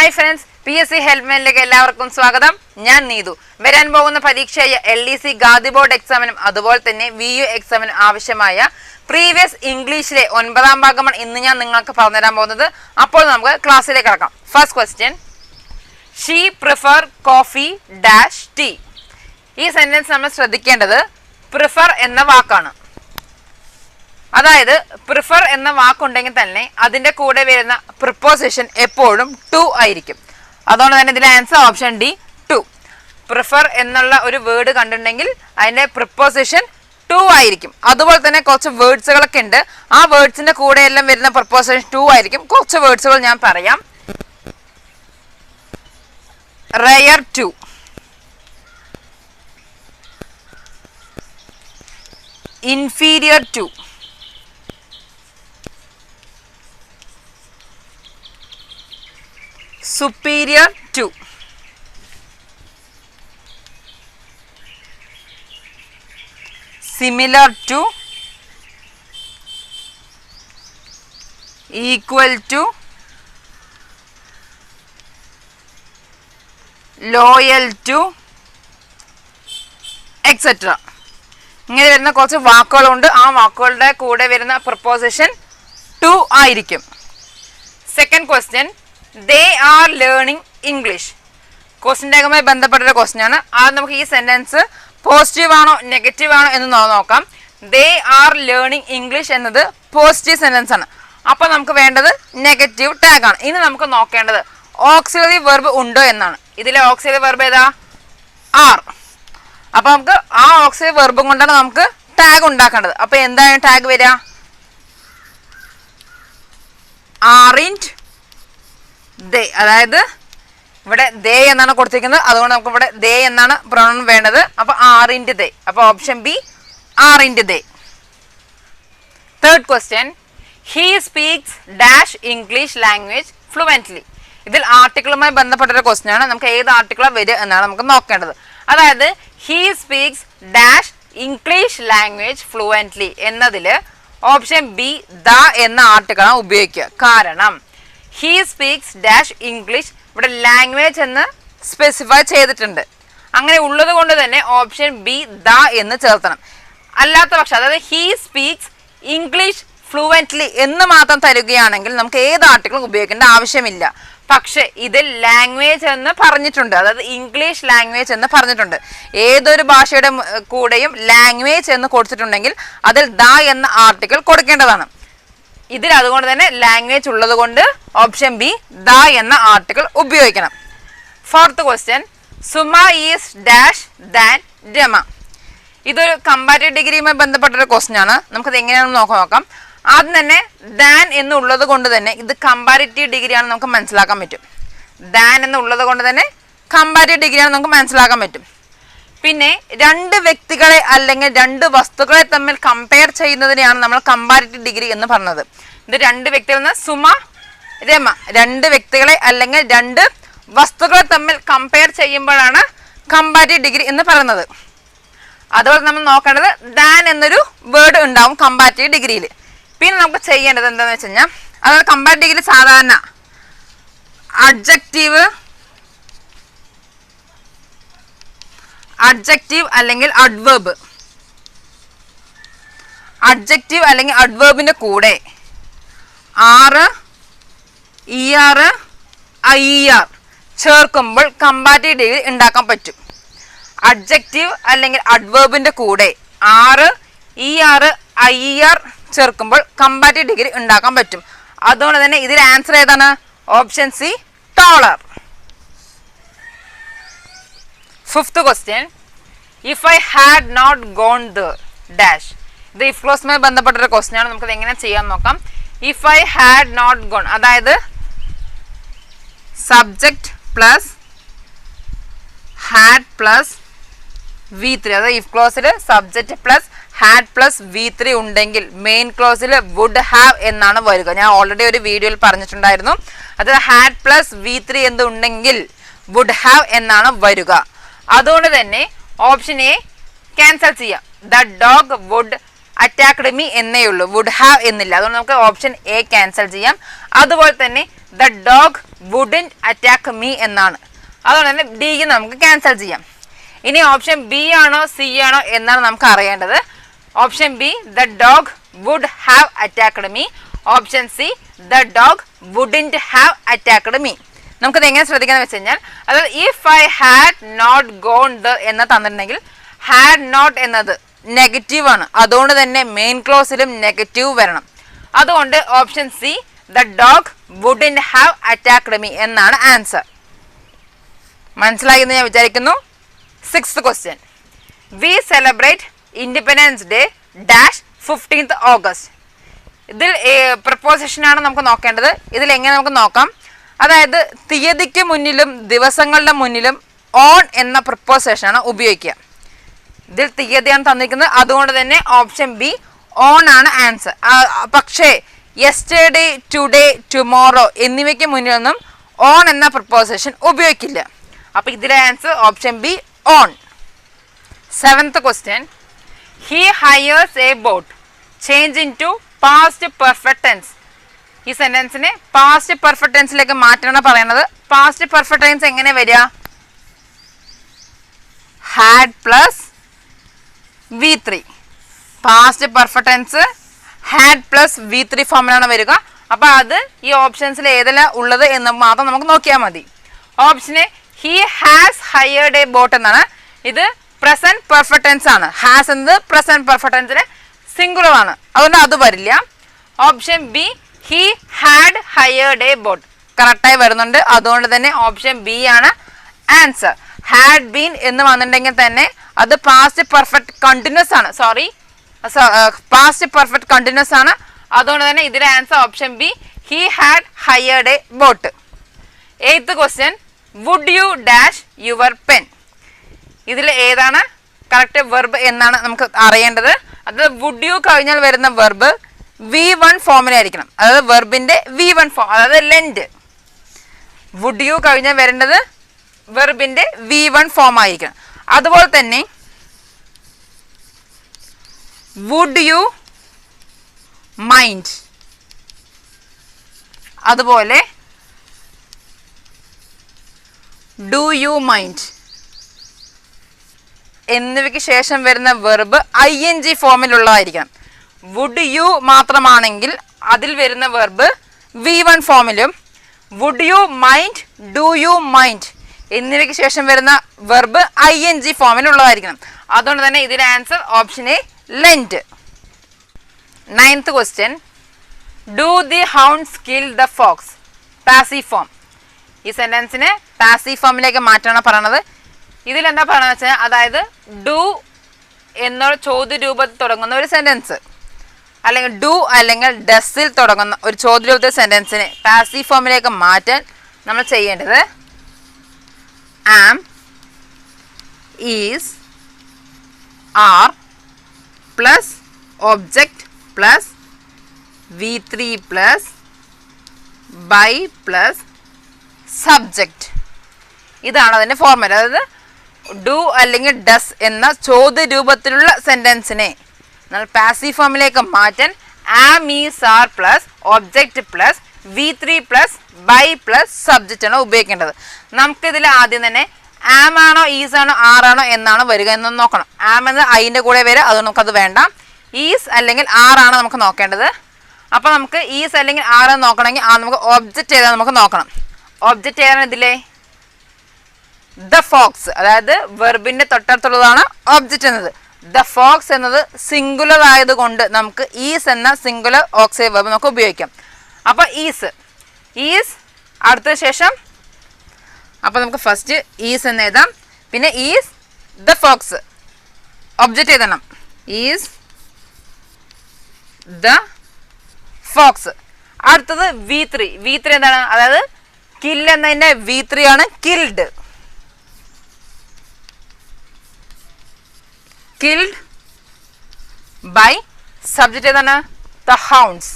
Hi friends, PSC ഹെൽപ്മെയിലേക്ക് എല്ലാവർക്കും സ്വാഗതം. ഞാൻ നീതു. വരാൻ പോകുന്ന പരീക്ഷയായ LDC ഗാദി ബോർഡ് എക്സാമിനും അതുപോലെ തന്നെ VU എക്സാമിനും ആവശ്യമായ പ്രീവിയസ് ഇംഗ്ലീഷിലെ 9ാം ഭാഗമാണ് ഇന്ന് ഞാൻ നിങ്ങൾക്ക് പറഞ്ഞുതരാൻ പോകുന്നത്. അപ്പോൾ നമുക്ക് ക്ലാസ്സിലേക്ക് കടക്കാം. First question, she prefer coffee dash tea. ഈ സെന്റൻസ് നമ്മൾ ശ്രദ്ധിക്കേണ്ടത് പ്രിഫർ എന്ന വാക്കാണ്. അതായത് പ്രിഫർ എന്ന വാക്കുണ്ടെങ്കിൽ തന്നെ അതിന്റെ കൂടെ വരുന്ന പ്രിപ്പോസിഷൻ എപ്പോഴും ടു ആയിരിക്കും. അതുകൊണ്ട് തന്നെ ഇതിലെ answer option D, to. Prefer എന്നുള്ള ഒരു വേർഡ് കണ്ടിട്ടുണ്ടെങ്കിൽ അതിന്റെ പ്രിപ്പോസിഷൻ ടു ആയിരിക്കും. അതുപോലെ തന്നെ കുറച്ച് വേർഡ്സുകളൊക്കെ ഉണ്ട്. ആ വേർഡ്സിന്റെ കൂടെ എല്ലാം വരുന്ന പ്രിപ്പോസിഷൻ ടു ആയിരിക്കും. കുറച്ച് വേർഡ്സുകൾ ഞാൻ പറയാം. Rare to, inferior to, superior to, similar to, equal to, loyal to, etc. ഇങ്ങനെ വരുന്ന കുറച്ച് വാക്കുകളുണ്ട്. ആ വാക്കുകളുടെ കൂടെ വരുന്ന പ്രപ്പോസിഷൻ ടു ആയിരിക്കും. Second question, they are learning English. Question ടാഗുമായി ബന്ധപ്പെട്ടൊരു ക്വസ്റ്റ്യൻ ആണ്. അത് നമുക്ക് ഈ സെന്റൻസ് പോസിറ്റീവ് ആണോ നെഗറ്റീവ് ആണോ എന്ന് നോക്കാം. they are learning English എന്നത് പോസിറ്റീവ് സെന്റൻസ് ആണ്. അപ്പൊ നമുക്ക് വേണ്ടത് നെഗറ്റീവ് ടാഗ് ആണ്. ഇനി നമുക്ക് നോക്കേണ്ടത് ഓക്സിലറി വെർബ് ഉണ്ടോ എന്നാണ്. ഇതിലെ ഓക്സിലറി വെർബ് ഏതാ? ആർ. അപ്പൊ നമുക്ക് ആ ഓക്സിലറി വെർബും കൊണ്ടാണ് നമുക്ക് ടാഗ് ഉണ്ടാക്കേണ്ടത്. അപ്പൊ എന്താണ് ടാഗ് വരിക? aren't they. അതായത് ഇവിടെ ദേ എന്നാണ് കൊടുത്തിരിക്കുന്നത്. അതുകൊണ്ട് നമുക്ക് ഇവിടെ ദേ എന്നാണ് പ്രൊനൗൺ വേണ്ടത്. അപ്പൊ aren't they. അപ്പൊ option B, aren't they. Third question, he speaks dash English language fluently. ഇതിൽ ആർട്ടിക്കിളുമായി ബന്ധപ്പെട്ടൊരു ക്വസ്റ്റ്യൻ ആണ്. നമുക്ക് ഏത് ആർട്ടിക്കിളാണ് വരിക എന്നാണ് നമുക്ക് നോക്കേണ്ടത്. അതായത് he speaks dash English language fluently എന്നതില് ഓപ്ഷൻ ബി, ദ എന്ന ആർട്ടിക്കിളാണ് ഉപയോഗിക്കുക. കാരണം he speaks dash English ഇവിടെ ലാംഗ്വേജ് എന്ന് സ്പെസിഫൈ ചെയ്തിട്ടുണ്ട്. അങ്ങനെ ഉള്ളത് കൊണ്ട് തന്നെ ഓപ്ഷൻ ബി, ദ എന്ന് ചേർത്തണം. അല്ലാത്ത പക്ഷം അതായത് he speaks English fluently എന്ന് മാത്രം തരുകയാണെങ്കിൽ നമുക്ക് ഏത് ആർട്ടിക്കിളും ഉപയോഗിക്കേണ്ട ആവശ്യമില്ല. പക്ഷെ ഇതിൽ ലാംഗ്വേജ് എന്ന് പറഞ്ഞിട്ടുണ്ട്. അതായത് ഇംഗ്ലീഷ് ലാംഗ്വേജ് എന്ന് പറഞ്ഞിട്ടുണ്ട്. ഏതൊരു ഭാഷയുടെ കൂടെയും ലാംഗ്വേജ് എന്ന് കൊടുത്തിട്ടുണ്ടെങ്കിൽ അതിൽ ദ എന്ന ആർട്ടിക്കിൾ കൊടുക്കേണ്ടതാണ്. ഇതിൽ അതുകൊണ്ട് തന്നെ ലാംഗ്വേജ് ഉള്ളത് കൊണ്ട് ഓപ്ഷൻ ബി, ദ എന്ന ആർട്ടിക്കിൾ ഉപയോഗിക്കണം. Fourth question, Suma is dash than Rama. ഇതൊരു കമ്പാരിറ്റീവ് ഡിഗ്രിയുമായി ബന്ധപ്പെട്ടൊരു ക്വസ്റ്റ്യൻ ആണ്. നമുക്കത് എങ്ങനെയാണെന്ന് നോക്കാം. ആദ്യം തന്നെ ദാൻ എന്നുള്ളത് കൊണ്ട് തന്നെ ഇത് കമ്പാരിറ്റീവ് ഡിഗ്രിയാണെന്ന് നമുക്ക് മനസ്സിലാക്കാൻ പറ്റും. ദാൻ എന്നുള്ളത് കൊണ്ട് തന്നെ കമ്പാരിറ്റീവ് ഡിഗ്രിയാണെന്ന് നമുക്ക് മനസ്സിലാക്കാൻ പറ്റും. പിന്നെ രണ്ട് വ്യക്തികളെ അല്ലെങ്കിൽ രണ്ട് വസ്തുക്കളെ തമ്മിൽ കമ്പയർ ചെയ്യുന്നതിനെയാണ് നമ്മൾ കമ്പാരിറ്റീവ് ഡിഗ്രി എന്ന് പറഞ്ഞത്. ഇത് രണ്ട് വ്യക്തികൾ, സുമ, രമ, രണ്ട് വ്യക്തികളെ അല്ലെങ്കിൽ രണ്ട് വസ്തുക്കളെ തമ്മിൽ കമ്പയർ ചെയ്യുമ്പോഴാണ് കമ്പാരിറ്റീവ് ഡിഗ്രി എന്ന് പറയുന്നത്. അതുപോലെ നമ്മൾ നോക്കേണ്ടത് ദാൻ എന്നൊരു വേർഡ് ഉണ്ടാവും കമ്പാരിറ്റീവ് ഡിഗ്രിയിൽ. പിന്നെ നമുക്ക് ചെയ്യേണ്ടത് എന്താണെന്ന് വെച്ച് കഴിഞ്ഞാൽ, അതായത് കമ്പാരിറ്റീവ് ഡിഗ്രി സാധാരണ അഡ്ജക്റ്റീവ് അല്ലെങ്കിൽ അഡ്വേർബ്, അഡ്ജക്റ്റീവ് അല്ലെങ്കിൽ അഡ്വേർബിന്റെ കൂടെ ആറ്, ER, IER ചേർക്കുമ്പോൾ കമ്പാരിറ്റീവ് ഡിഗ്രി ഉണ്ടാക്കാൻ പറ്റും. അഡ്ജക്റ്റീവ് അല്ലെങ്കിൽ അഡ്വേർബിന്റെ കൂടെ ആറ്, ER, IER ചേർക്കുമ്പോൾ കമ്പാരിറ്റീവ് ഡിഗ്രി ഉണ്ടാക്കാൻ പറ്റും. അതുകൊണ്ട് തന്നെ ഇതിൽ ആൻസർ ഏതാണ്? Option C, taller. Fifth question, if I had not gone the dash. ഇത് ഇഫ് ക്ലോസുമായി ബന്ധപ്പെട്ടൊരു ക്വസ്റ്റ്യൻ ആണ്. നമുക്കത് എങ്ങനെ ചെയ്യാൻ നോക്കാം. If I had not gone, അതായത് subject plus had plus V3. അതായത് ഇഫ് ക്ലോസിൽ subject plus had plus V3 ഉണ്ടെങ്കിൽ മെയിൻ ക്ലോസിൽ വുഡ് ഹാവ് എന്നാണ് വരിക. ഞാൻ ഓൾറെഡി ഒരു വീഡിയോയിൽ പറഞ്ഞിട്ടുണ്ടായിരുന്നു. അതായത് ഹാഡ് പ്ലസ് V3 എന്തുണ്ടെങ്കിൽ വുഡ് ഹാവ് എന്നാണ് വരിക. അതുകൊണ്ട് തന്നെ ഓപ്ഷൻ എ ക്യാൻസൽ ചെയ്യാം. The dog would attacked me എന്നേ ഉള്ളൂ, വുഡ് ഹാവ് എന്നില്ല. അതുകൊണ്ട് നമുക്ക് ഓപ്ഷൻ എ ക്യാൻസൽ ചെയ്യാം. അതുപോലെ തന്നെ the dog wouldn't attack me എന്നാണ്. അതുകൊണ്ട് തന്നെ ഡി നമുക്ക് ക്യാൻസൽ ചെയ്യാം. ഇനി ഓപ്ഷൻ ബി ആണോ സി ആണോ എന്നാണ് നമുക്ക് അറിയേണ്ടത്. Option B the dog would have attacked me. Option C the dog wouldn't have attacked me. നമുക്കത് എങ്ങനെ ശ്രദ്ധിക്കാന്ന് വെച്ച് കഴിഞ്ഞാൽ, അതായത് if I had not gone the എന്ന് തന്നിട്ടുണ്ടെങ്കിൽ ഹാഡ് നോട്ട് എന്നത് നെഗറ്റീവ് ആണ്. അതുകൊണ്ട് തന്നെ മെയിൻ ക്ലോസിലും നെഗറ്റീവ് വരണം. അതുകൊണ്ട് option C the dog wouldn't have attacked me എന്നാണ് ആൻസർ. മനസ്സിലായി എന്ന് ഞാൻ വിചാരിക്കുന്നു. 6th question. We celebrate Independence Day dash 15th August. ഇതിൽ പ്രപ്പോസിഷനാണ് നമുക്ക് നോക്കേണ്ടത്. ഇതിൽ എങ്ങനെ നമുക്ക് നോക്കാം, അതായത് തീയതിക്ക് മുന്നിലും ദിവസങ്ങളുടെ മുന്നിലും ഓൺ എന്ന പ്രപ്പോസിഷനാണ് ഉപയോഗിക്കുക. ഇതിൽ തീയതിയാണ് തന്നിരിക്കുന്നത്, അതുകൊണ്ട് തന്നെ ഓപ്ഷൻ ബി ഓൺ ആണ് ആൻസർ. പക്ഷേ യെസ്റ്റർഡേ, ടുഡേ, ടുമോറോ എന്നിവയ്ക്ക് മുന്നിലൊന്നും ഓൺ എന്ന പ്രപ്പോസിഷൻ ഉപയോഗിക്കില്ല. അപ്പോൾ ഇതിലെ answer option B on. 7th question. He hires a boat. Change into past perfect tense. ഈ സെന്റൻസിനെ പാസ്റ്റ് പെർഫെക്റ്റ് ടെൻസിലേക്ക് മാറ്റാനാണ് പറയുന്നത്. പാസ്റ്റ് പെർഫെക്റ്റ് ടെൻസ് എങ്ങനെ വരിക? Had plus V3. Past perfect tense had plus V3 ഫോമിലാണ് വരിക. അപ്പോൾ അത് ഈ ഓപ്ഷൻസിൽ ഏതെല്ലാം ഉള്ളത് എന്ന് മാത്രം നമുക്ക് നോക്കിയാൽ മതി. ഓപ്ഷന് he has hired a boat എന്നാണ്. ഇത് പ്രസന്റ് പെർഫെക്റ്റ് ടെൻസ് ആണ്. ഹാസ് എന്നത് പ്രസന്റ് പെർഫെക്റ്റ് ടെൻസിലെ സിംഗുലർ ആണ്, അതുകൊണ്ട് അത് വരില്ല. Option B he had hired a boat കറക്റ്റായി വരുന്നുണ്ട്. അതുകൊണ്ട് തന്നെ ഓപ്ഷൻ ബി ആണ് ആൻസർ. ഹാഡ് ബീൻ എന്ന് വന്നിട്ടുണ്ടെങ്കിൽ തന്നെ അത് പാസ്റ്റ് പെർഫെക്റ്റ് കണ്ടിന്യൂസ് ആണ്. പാസ്റ്റ് പെർഫെക്റ്റ് കണ്ടിന്യൂസ് ആണ്. അതുകൊണ്ട് തന്നെ ഇതിലെ answer option B he had hired a boat. 8th question. Would you dash your pen. ഇതിൽ ഏതാണ് കറക്റ്റ് വെർബ് എന്നാണ് നമുക്ക് അറിയേണ്ടത്. അത് വുഡ് യു കഴിഞ്ഞാൽ വരുന്ന വെർബ് V1 ഫോമിലായിരിക്കണം. അതായത് വെർബിന്റെ V1 ഫോം, അതായത് ലെൻഡ്. വുഡ് യു കഴിഞ്ഞാൽ വരേണ്ടത് വെർബിന്റെ V1 ഫോം ആയിരിക്കണം. അതുപോലെ തന്നെ വുഡ് യു മൈൻഡ്, അതുപോലെ ഡു യു മൈൻഡ് എന്നിവയ്ക്ക് ശേഷം വരുന്ന വെർബ് ING ഫോമിലുള്ളതായിരിക്കണം. വുഡ് യു മാത്രമാണെങ്കിൽ അതിൽ വരുന്ന വെർബ് V1 ഫോമിലും, would you mind, do you mind എന്നിവയ്ക്ക് ശേഷം വരുന്ന വെർബ് ING ഫോമിലുള്ളതായിരിക്കണം. അതുകൊണ്ട് തന്നെ ഇതിന്റെ answer option A lend. 9th question. Do the hounds kill the fox. Passive form. ഈ സെന്റൻസിനെ പാസീവ് ഫോമിലേക്ക് മാറ്റാനാണ് പറയണത്. ഇതിലെന്താ പറയണമെന്ന് വെച്ചാൽ, അതായത് ഡു എന്ന ചോദ്യരൂപത്തിൽ തുടങ്ങുന്ന ഒരു സെന്റൻസ്, അല്ലെങ്കിൽ ഡു അല്ലെങ്കിൽ ഡസിൽ തുടങ്ങുന്ന ഒരു ചോദ്യരൂപത്തിൽ സെന്റൻസിനെ പാസീവ് ഫോമിലേക്ക് മാറ്റാൻ നമ്മൾ ചെയ്യേണ്ടത് am, is, are plus object plus V3 plus by plus subject. ഇതാണ് അതിൻ്റെ ഫോർമാറ്റ്. അതായത് ഡു അല്ലെങ്കിൽ ഡസ് എന്ന ചോദ്യരൂപത്തിലുള്ള സെന്റൻസിനെ നമ്മൾ പാസീവ് ഫോമിലേക്ക് മാറ്റാൻ am, is, are plus object plus V3 plus by plus subject ആണ് ഉപയോഗിക്കേണ്ടത്. നമുക്കിതിൽ ആദ്യം തന്നെ ആം ആണോ ഈസ് ആണോ ആർ ആണോ എന്നാണ് വരിക എന്ന് നോക്കണം. ആം എന്നത് ഐൻ്റെ കൂടെ വരിക, അതുകൊണ്ട് നമുക്കത് വേണ്ട. ഈസ് അല്ലെങ്കിൽ ആർ ആണ് നമുക്ക് നോക്കേണ്ടത്. അപ്പോൾ നമുക്ക് ഈസ് അല്ലെങ്കിൽ ആർ എന്ന് നോക്കണമെങ്കിൽ നമുക്ക് ഒബ്ജക്റ്റ് ഏതാണ് നമുക്ക് നോക്കണം. ഒബ്ജക്റ്റ് ഏതാണ് ഇതിലെ? ദ ഫോക്സ്, അതായത് വെർബിന്റെ തൊട്ടടുത്തുള്ളതാണ് ഒബ്ജക്റ്റ് എന്നത്. ദ ഫോക്സ് എന്നത് സിംഗുലർ ആയതുകൊണ്ട് നമുക്ക് ഈസ് എന്ന സിംഗുലർ ഓക്സിലറി വെർബ് നമുക്ക് ഉപയോഗിക്കാം. അപ്പോൾ ഈസ് അടുത്ത ശേഷം, അപ്പോൾ നമുക്ക് ഫസ്റ്റ് ഈസ് എന്ന് എഴുതാം. പിന്നെ ഈസ് ദ ഫോക്സ് ഒബ്ജക്റ്റ് എഴുതണം. Is the fox. അടുത്തത് V3 എന്താണ്? അതായത് കിൽ എന്നതിന്റെ V3 ആണ് കിൽഡ്. കിൽഡ് ബൈ സബ്ജക്റ്റ് ഏതാണ്? The hounds.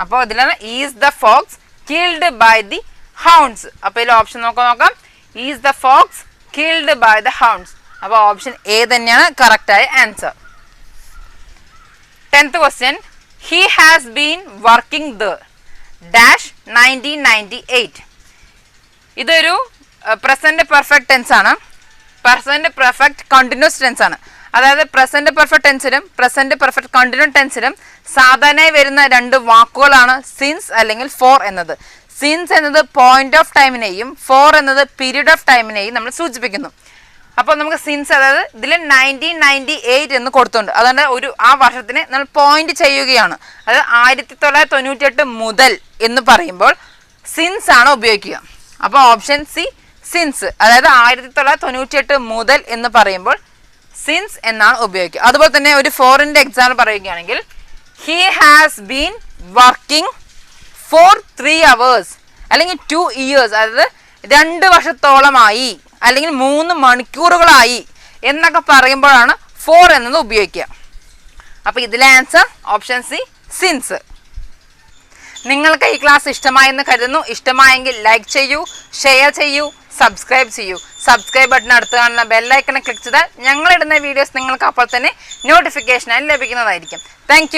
അപ്പോൾ ഇതിലാണ് is the fox killed by the hounds. അപ്പോൾ ഇതിൽ ഓപ്ഷൻ നോക്കാം. Is the fox killed by the hounds. അപ്പോൾ ഓപ്ഷൻ എ തന്നെയാണ് കറക്റ്റായ answer. 10th question. He has been working the dash 1998. ഇതൊരു പ്രസന്റ് പെർഫെക്റ്റ് ടെൻസ് ആണ്. പ്രസന്റ് പെർഫെക്റ്റ് കണ്ടിന്യൂസ് ടെൻസ് ആണ്. അതായത് പ്രസന്റ് പെർഫെക്റ്റ് ടെൻസിലും പ്രസന്റ് പെർഫെക്റ്റ് കണ്ടിന്യൂസ് ടെൻസിലും സാധാരണയായി വരുന്ന രണ്ട് വാക്കുകളാണ് സിൻസ് അല്ലെങ്കിൽ ഫോർ എന്നത്. സിൻസ് എന്നത് പോയിന്റ് ഓഫ് ടൈമിനെയും ഫോർ എന്നത് പീരീഡ് ഓഫ് ടൈമിനെയും നമ്മൾ സൂചിപ്പിക്കുന്നു. അപ്പോൾ നമുക്ക് സിൻസ്, അതായത് ഇതിൽ 1998 എന്ന് കൊടുത്തുണ്ട്. അതുകൊണ്ട് ആ വർഷത്തിനെ നമ്മൾ പോയിന്റ് ചെയ്യുകയാണ്. അതായത് 1998 മുതൽ എന്ന് പറയുമ്പോൾ സിൻസ് ആണ് ഉപയോഗിക്കുക. അപ്പോൾ ഓപ്ഷൻ സി സിൻസ്, അതായത് 1998 മുതൽ എന്ന് പറയുമ്പോൾ സിൻസ് എന്നാണ് ഉപയോഗിക്കുക. അതുപോലെ തന്നെ ഒരു ഫോറിൻ്റെ എക്സാമ്പിൾ പറയുകയാണെങ്കിൽ he has been working for 3 hours അല്ലെങ്കിൽ 2 years, അതായത് 2 വർഷത്തോളമായി അല്ലെങ്കിൽ 3 മണിക്കൂറുകളായി എന്നൊക്കെ പറയുമ്പോഴാണ് ഫോർ എന്നത് ഉപയോഗിക്കുക. അപ്പോൾ ഇതിലെ ആൻസർ ഓപ്ഷൻ സി സിൻസ്. നിങ്ങൾക്ക് ഈ ക്ലാസ് ഇഷ്ടമായെന്ന് കരുതുന്നു. ഇഷ്ടമായെങ്കിൽ ലൈക്ക് ചെയ്യൂ, ഷെയർ ചെയ്യൂ, സബ്സ്ക്രൈബ് ചെയ്യൂ. സബ്സ്ക്രൈബ് ബട്ടൺ അടുത്ത് കാണുന്ന ബെല്ലൈക്കനെ ക്ലിക്ക് ചെയ്താൽ ഞങ്ങളിടുന്ന വീഡിയോസ് നിങ്ങൾക്ക് അപ്പോൾ തന്നെ നോട്ടിഫിക്കേഷനായി ലഭിക്കുന്നതായിരിക്കും. താങ്ക്